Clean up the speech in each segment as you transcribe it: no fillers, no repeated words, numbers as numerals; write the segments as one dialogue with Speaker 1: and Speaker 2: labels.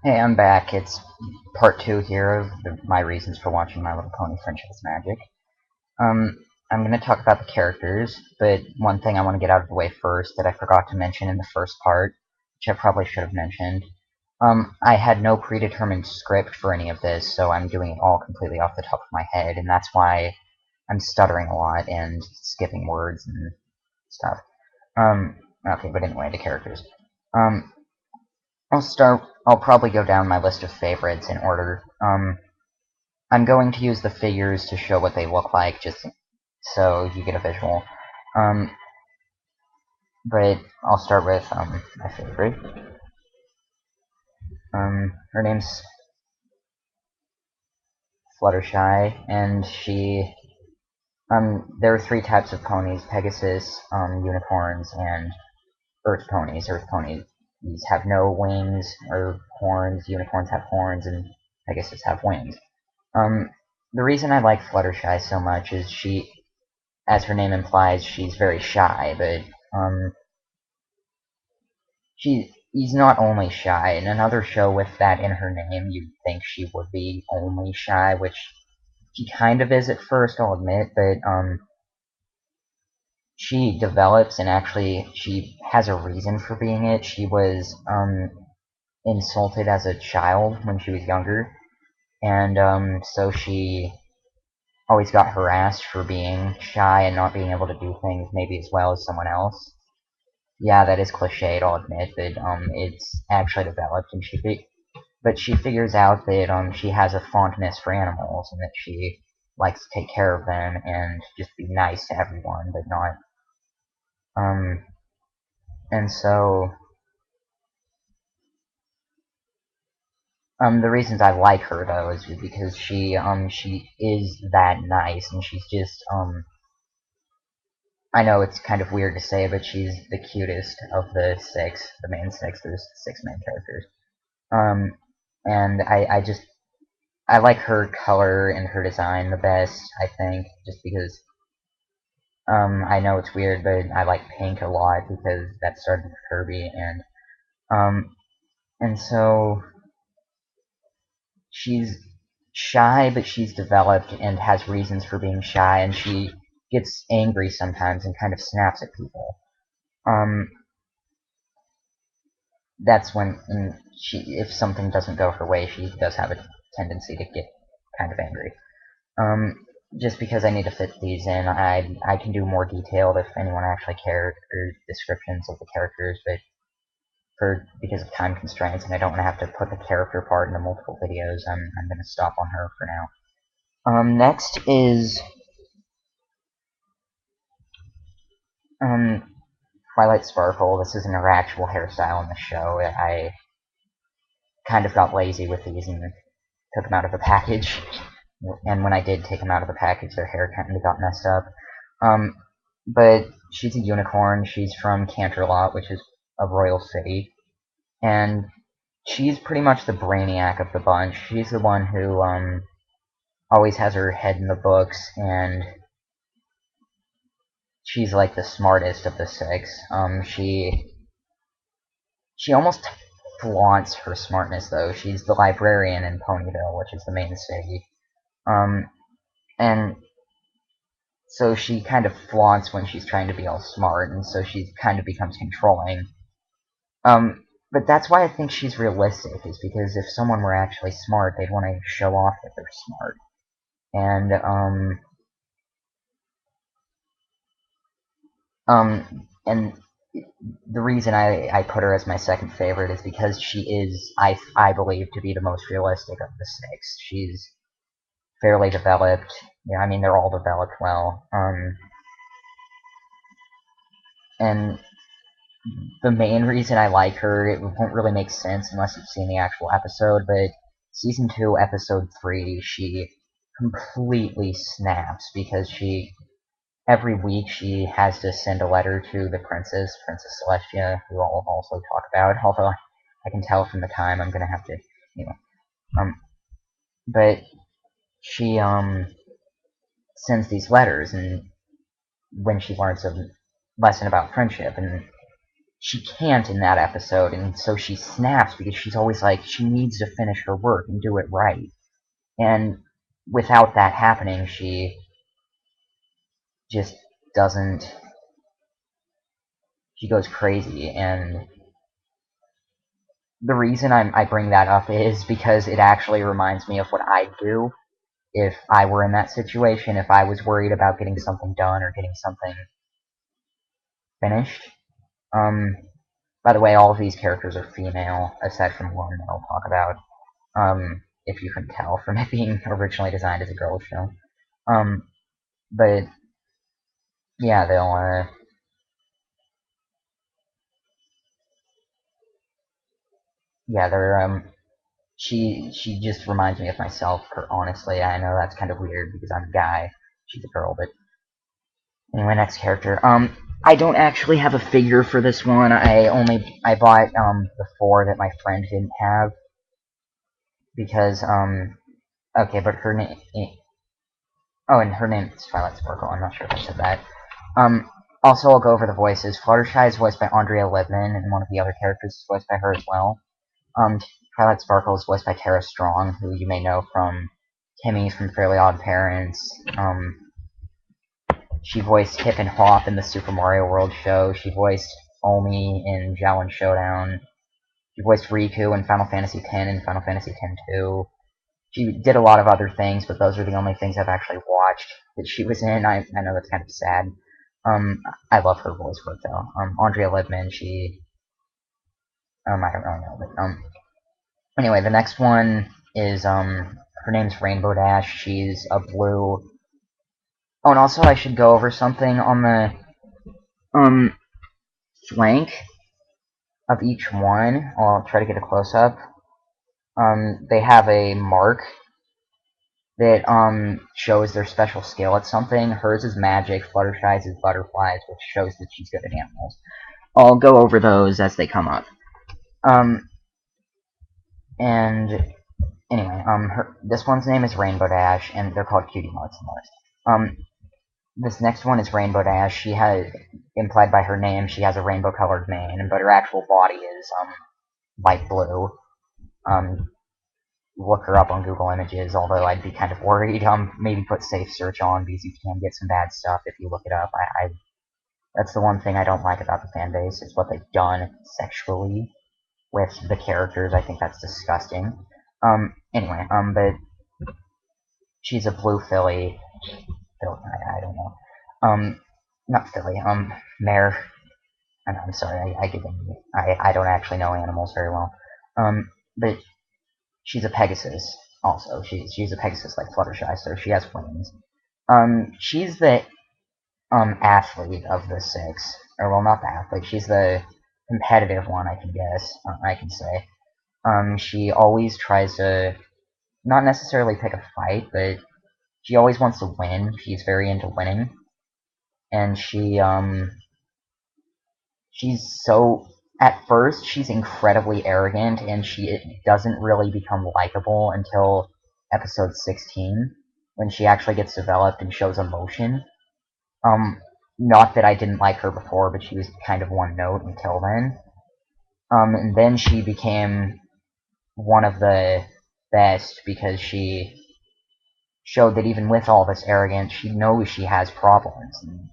Speaker 1: Hey, I'm back. It's part two here of my reasons for watching My Little Pony: Friendship is Magic. Um, I'm going to talk about the characters, but one thing I want to get out of the way first that I forgot to mention in the first part, which I probably should have mentioned. I had no predetermined script for any of this, so I'm doing it all completely off the top of my head, and that's why I'm stuttering a lot and skipping words and stuff. Okay, but anyway, the characters. Um, I'll probably go down my list of favorites in order. I'm going to use the figures to show what they look like, just so you get a visual. Um, but I'll start with my favorite. Her name's Fluttershy, and there are three types of ponies: Pegasus, unicorns, and Earth ponies. Earth ponies have no wings or horns. Unicorns have horns, and Pegasus have wings. Um, the reason I like Fluttershy so much is as her name implies, she's very shy, but she's not only shy. In another show with that in her name, you'd think she would be only shy, which she kind of is at first, I'll admit, but she develops and actually she has a reason for being it. She was insulted as a child when she was younger, and so she always got harassed for being shy and not being able to do things maybe as well as someone else. Yeah, that is cliched, I'll admit, but it's actually developed, and but she figures out that she has a fondness for animals and that she likes to take care of them and just be nice to everyone, but not um and so the reasons I like her though is because she is that nice, and she's just I know it's kind of weird to say, but she's the cutest of the main six. There's six main characters. Um, and I like her color and her design the best. I think just because I know it's weird, but I like pink a lot because that started with Kirby, um, and so she's shy, but she's developed and has reasons for being shy, and she gets angry sometimes and kind of snaps at people. Um, that's when if something doesn't go her way, she does have a tendency to get kind of angry. Um, just because I need to fit these in, I can do more detailed if anyone actually cared, or descriptions of the characters, but because of time constraints and I don't want to have to put the character part into multiple videos, I'm going to stop on her for now. Next is um, Twilight Sparkle. This isn't her actual hairstyle in the show. I kind of got lazy with these and took them out of the package. And when I did take them out of the package, their hair kind of got messed up. Um, but she's a unicorn. She's from Canterlot, which is a royal city, and she's pretty much the brainiac of the bunch. She's the one who always has her head in the books, and she's like the smartest of the six. She almost flaunts her smartness though. She's the librarian in Ponyville, which is the main city. Um, and so she kind of flaunts when she's trying to be all smart, and so she kind of becomes controlling. But that's why I think she's realistic, is because if someone were actually smart, they'd want to show off that they're smart. And and the reason I put her as my second favorite is because she is, I believe, to be the most realistic of the six. She's fairly developed. Yeah, I mean, they're all developed well. And the main reason I like her, it won't really make sense unless you've seen the actual episode, but season 2, episode 3, she completely snaps because every week she has to send a letter to the Princess Celestia, who I'll also talk about, although I can tell from the time I'm gonna have to, you know, um, but she, sends these letters, and when she learns a lesson about friendship, and she can't in that episode, and so she snaps because she's always like, she needs to finish her work and do it right. And without that happening, she just doesn't. She goes crazy, and the reason I bring that up is because it actually reminds me of what I'd do if I were in that situation, if I was worried about getting something done or getting something finished. Um, by the way, all of these characters are female, aside from one that I'll talk about. If you can tell from it being originally designed as a girls' show. But yeah, she just reminds me of myself. Honestly, I know that's kind of weird because I'm a guy. She's a girl, but anyway, next character. I don't actually have a figure for this one. I bought the four that my friend didn't have because okay, but her name. Oh, and her name is Twilight Sparkle. I'm not sure if I said that. Um, Also, I'll go over the voices. Fluttershy is voiced by Andrea Libman, and one of the other characters is voiced by her as well. Twilight Sparkle is voiced by Tara Strong, who you may know from Timmy from Fairly Odd Parents. She voiced Hip and Hop in the Super Mario World show. She voiced Omi in Xiaolin Showdown. She voiced Riku in Final Fantasy X and Final Fantasy X-2. She did a lot of other things, but those are the only things I've actually watched that she was in. I know that's kind of sad. I love her voice work though. Andrea Libman, I don't really know, but anyway, the next one is her name's Rainbow Dash. She's a blue. Oh, and also I should go over something on the um flank of each one. I'll try to get a close up. They have a mark that shows their special skill at something. Hers is magic, Fluttershy's is butterflies, which shows that she's good at animals. I'll go over those as they come up. And anyway, this one's name is Rainbow Dash, and they're called cutie marks in the list. This next one is Rainbow Dash. She has, implied by her name, she has a rainbow-colored mane, but her actual body is light blue. Look her up on Google Images, although I'd be kind of worried. Maybe put safe search on because you can get some bad stuff if you look it up. That's the one thing I don't like about the fan base is what they've done sexually with the characters. I think that's disgusting. Anyway, but she's a blue filly. I don't know. Not filly. Mare. I'm sorry. I don't actually know animals very well. But she's a Pegasus. Also, she's a Pegasus like Fluttershy, so she has wings. She's the athlete of the six, or well, not the athlete. She's the competitive one, I can guess. I can say. She always tries to not necessarily pick a fight, but she always wants to win. She's very into winning, and she's so. At first, she's incredibly arrogant, and she doesn't really become likable until episode 16, when she actually gets developed and shows emotion. Not that I didn't like her before, but she was kind of one note until then. And then she became one of the best because she showed that even with all this arrogance, she knows she has problems, and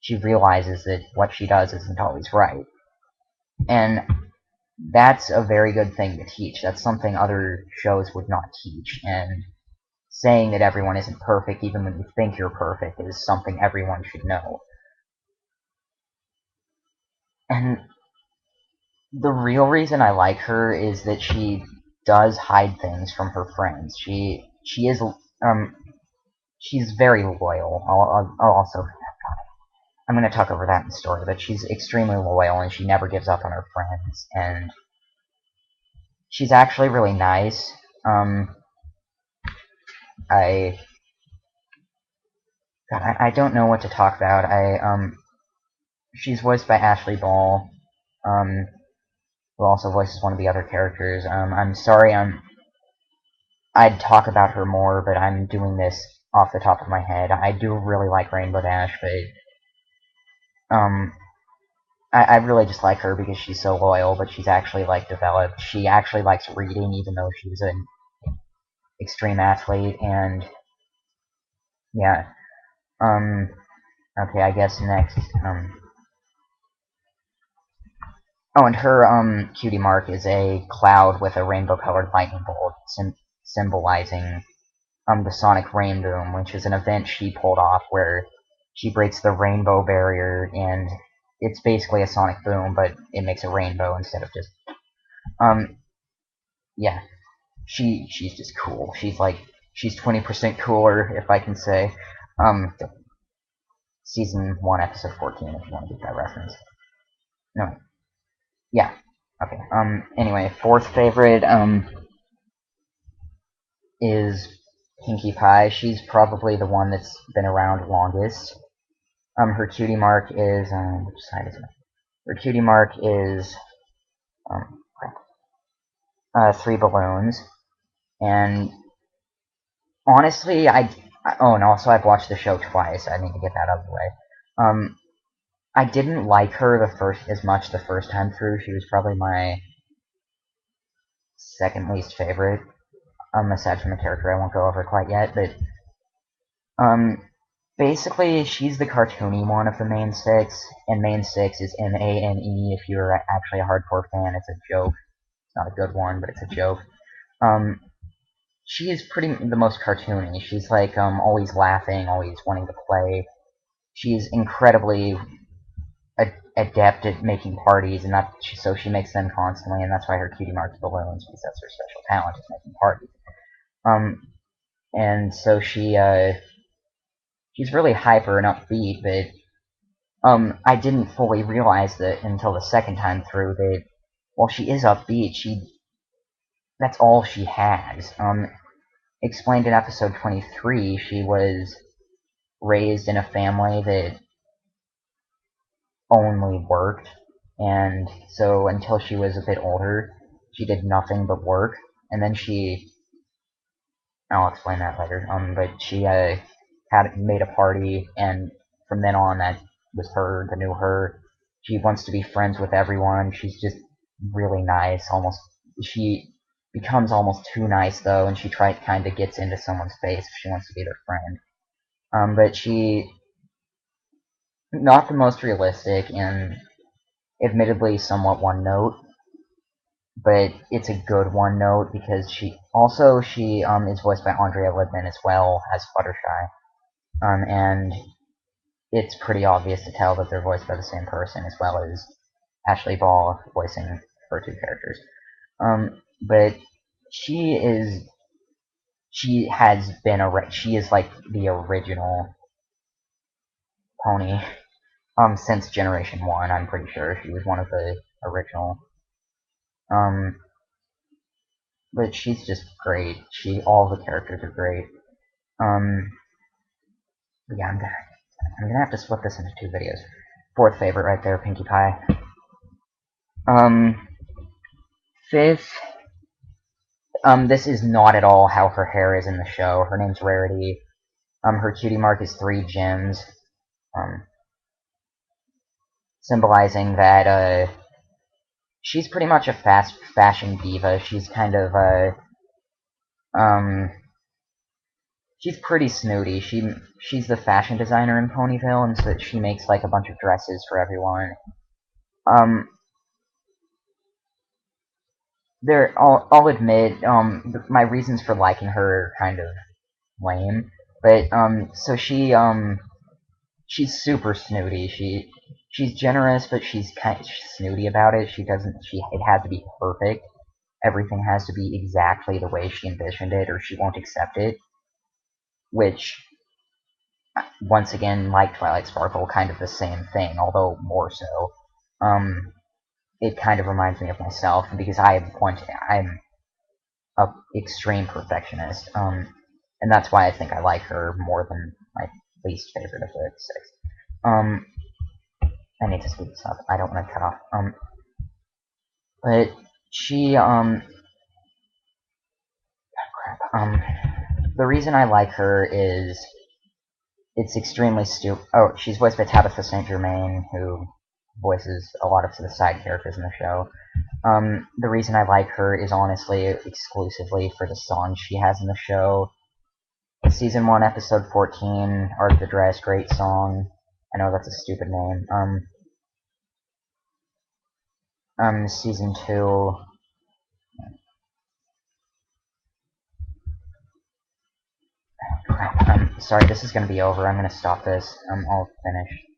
Speaker 1: she realizes that what she does isn't always right. And that's a very good thing to teach. That's something other shows would not teach. And saying that everyone isn't perfect, even when you think you're perfect, is something everyone should know. And the real reason I like her is that she does hide things from her friends. She is she's very loyal. I'll also I'm going to talk over that in the story, but she's extremely loyal and she never gives up on her friends, and she's actually really nice. I God, I don't know what to talk about. She's voiced by Ashley Ball, who also voices one of the other characters. I'm sorry, I'd talk about her more, but I'm doing this off the top of my head. I do really like Rainbow Dash, but I really just like her because she's so loyal, but she's actually like developed. She actually likes reading, even though she's an extreme athlete, and yeah. Um. Okay, I guess next. Oh, and her cutie mark is a cloud with a rainbow-colored lightning bolt, symbolizing the Sonic Rain Boom, which is an event she pulled off where she breaks the rainbow barrier, and it's basically a Sonic Boom, but it makes a rainbow instead of just um yeah. She's just cool. She's 20% cooler, if I can say. Um, season 1, episode 14, if you want to get that reference. No, yeah. Okay. Anyway, fourth favorite is Pinkie Pie. She's probably the one that's been around longest. Her cutie mark is which side is it? Her cutie mark is um, three balloons, and honestly, oh, and also I've watched the show twice. I need to get that out of the way. I didn't like her as much the first time through. She was probably my second least favorite. Aside from the character I won't go over quite yet, but basically she's the cartoony one of the main six, and main six is MANE. If you're actually a hardcore fan, it's a joke. It's not a good one, but it's a joke. She is pretty the most cartoony. She's like always laughing, always wanting to play. She's incredibly adept at making parties, and so she makes them constantly, and that's why her cutie marks balloons, because that's her special talent is making parties. And so she's really hyper and upbeat, but I didn't fully realize that until the second time through that while she is upbeat, that's all she has. Explained in episode 23, she was raised in a family that only worked, and so until she was a bit older, she did nothing but work, and then I'll explain that later, but she had made a party, and from then on, that was the new her. She wants to be friends with everyone, she's just really nice, she becomes almost too nice, though, and she kind of gets into someone's face if she wants to be their friend. But not the most realistic, and admittedly somewhat one note, but it's a good one note because she is voiced by Andrea Libman as well as Fluttershy, and it's pretty obvious to tell that they're voiced by the same person, as well as Ashley Ball voicing her two characters. But she is she has been she is like the original pony since Generation 1. I'm pretty sure she was one of the original. But she's just great. All the characters are great. Yeah, I'm gonna have to split this into two videos. Fourth favorite right there, Pinkie Pie. Fifth, this is not at all how her hair is in the show. Her name's Rarity. Her cutie mark is 3 gems, symbolizing that she's pretty much a fast fashion diva. She's kind of she's pretty snooty. She's the fashion designer in Ponyville, and so she makes like a bunch of dresses for everyone. I'll admit, my reasons for liking her are kind of lame, but so she's super snooty. She's generous, but she's kind of snooty about it. It has to be perfect. Everything has to be exactly the way she envisioned it, or she won't accept it. Which, once again, like Twilight Sparkle, kind of the same thing, although more so. It kind of reminds me of myself because I'm a extreme perfectionist, and that's why I think I like her more than my least favorite of the six. I need to speed this up. I don't want to cut off. But she crap. The reason I like her is it's extremely stupid. Oh, she's voiced by Tabitha St. Germain, who voices a lot of the side characters in the show. The reason I like her is honestly exclusively for the songs she has in the show. Season 1, Episode 14, Art of the Dress, great song. I know that's a stupid name. Season 2... Crap, sorry, this is gonna be over. I'm gonna stop this. I'll finish.